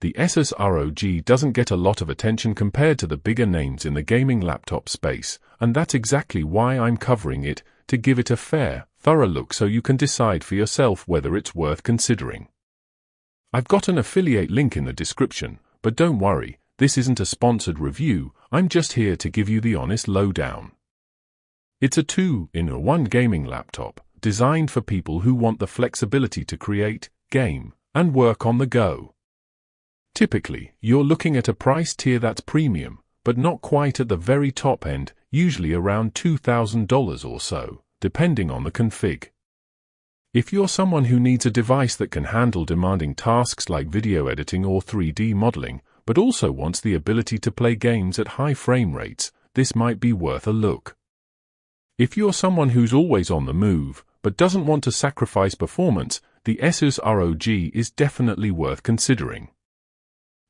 The ASUS ROG doesn't get a lot of attention compared to the bigger names in the gaming laptop space, and that's exactly why I'm covering it, to give it a fair, thorough look so you can decide for yourself whether it's worth considering. I've got an affiliate link in the description, but don't worry, this isn't a sponsored review, I'm just here to give you the honest lowdown. It's a 2-in-1 gaming laptop, designed for people who want the flexibility to create, game, and work on the go. Typically, you're looking at a price tier that's premium, but not quite at the very top end, usually around $2,000 or so, depending on the config. If you're someone who needs a device that can handle demanding tasks like video editing or 3D modeling, but also wants the ability to play games at high frame rates, this might be worth a look. If you're someone who's always on the move, but doesn't want to sacrifice performance, the ASUS ROG is definitely worth considering.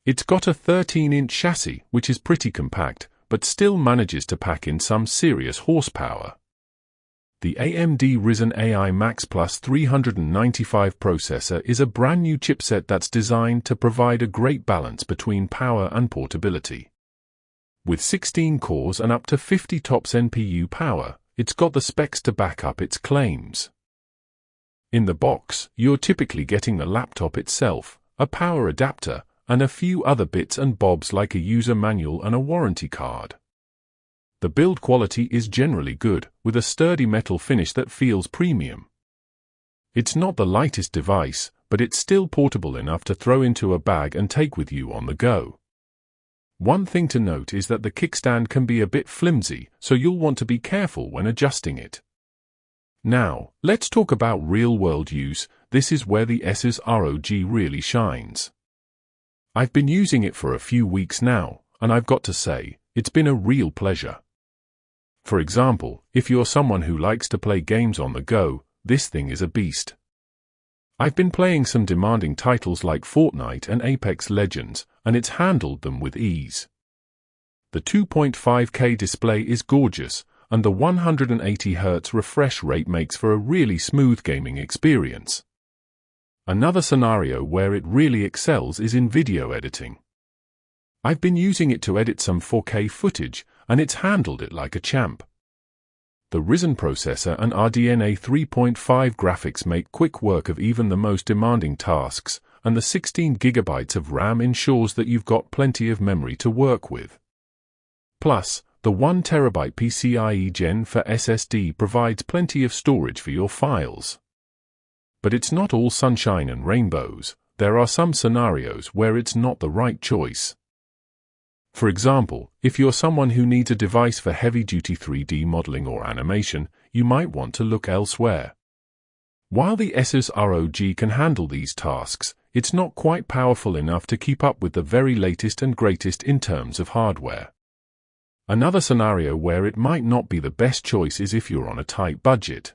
It's got a 13-inch chassis, which is pretty compact, but still manages to pack in some serious horsepower. The AMD Ryzen AI MAX Plus 395 processor is a brand new chipset that's designed to provide a great balance between power and portability. With 16 cores and up to 50 TOPS NPU power, it's got the specs to back up its claims. In the box, you're typically getting the laptop itself, a power adapter, and a few other bits and bobs like a user manual and a warranty card. The build quality is generally good, with a sturdy metal finish that feels premium. It's not the lightest device, but it's still portable enough to throw into a bag and take with you on the go. One thing to note is that the kickstand can be a bit flimsy, so you'll want to be careful when adjusting it. Now, let's talk about real-world use. This is where the ASUS ROG really shines. I've been using it for a few weeks now, and I've got to say, it's been a real pleasure. For example, if you're someone who likes to play games on the go, this thing is a beast. I've been playing some demanding titles like Fortnite and Apex Legends, and it's handled them with ease. The 2.5K display is gorgeous, and the 180Hz refresh rate makes for a really smooth gaming experience. Another scenario where it really excels is in video editing. I've been using it to edit some 4K footage, and it's handled it like a champ. The Ryzen processor and RDNA 3.5 graphics make quick work of even the most demanding tasks, and the 16GB of RAM ensures that you've got plenty of memory to work with. Plus, the 1TB PCIe Gen 4 SSD provides plenty of storage for your files. But it's not all sunshine and rainbows. There are some scenarios where it's not the right choice. For example, if you're someone who needs a device for heavy-duty 3D modeling or animation, you might want to look elsewhere. While the ASUS ROG can handle these tasks, it's not quite powerful enough to keep up with the very latest and greatest in terms of hardware. Another scenario where it might not be the best choice is if you're on a tight budget.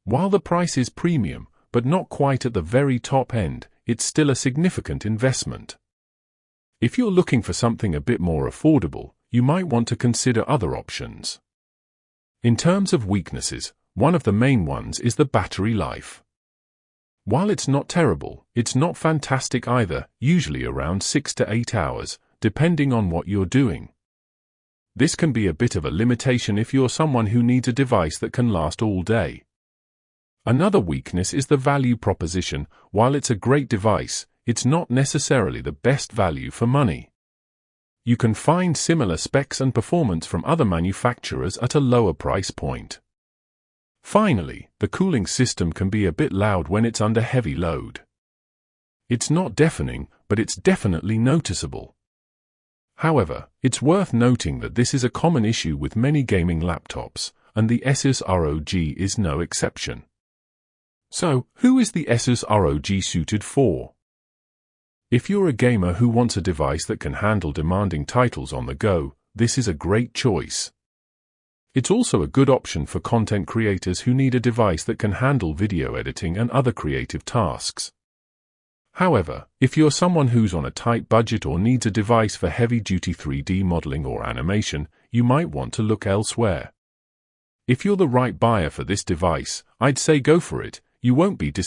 While the price is premium, but not quite at the very top end, it's still a significant investment. If you're looking for something a bit more affordable, you might want to consider other options. In terms of weaknesses, one of the main ones is the battery life. While it's not terrible, it's not fantastic either, usually around 6 to 8 hours, depending on what you're doing. This can be a bit of a limitation if you're someone who needs a device that can last all day. Another weakness is the value proposition. While it's a great device, it's not necessarily the best value for money. You can find similar specs and performance from other manufacturers at a lower price point. Finally, the cooling system can be a bit loud when it's under heavy load. It's not deafening, but it's definitely noticeable. However, it's worth noting that this is a common issue with many gaming laptops, and the ASUS ROG is no exception. So, who is the ASUS ROG suited for? If you're a gamer who wants a device that can handle demanding titles on the go, this is a great choice. It's also a good option for content creators who need a device that can handle video editing and other creative tasks. However, if you're someone who's on a tight budget or needs a device for heavy-duty 3D modeling or animation, you might want to look elsewhere. If you're the right buyer for this device, I'd say go for it. You won't be disappointed.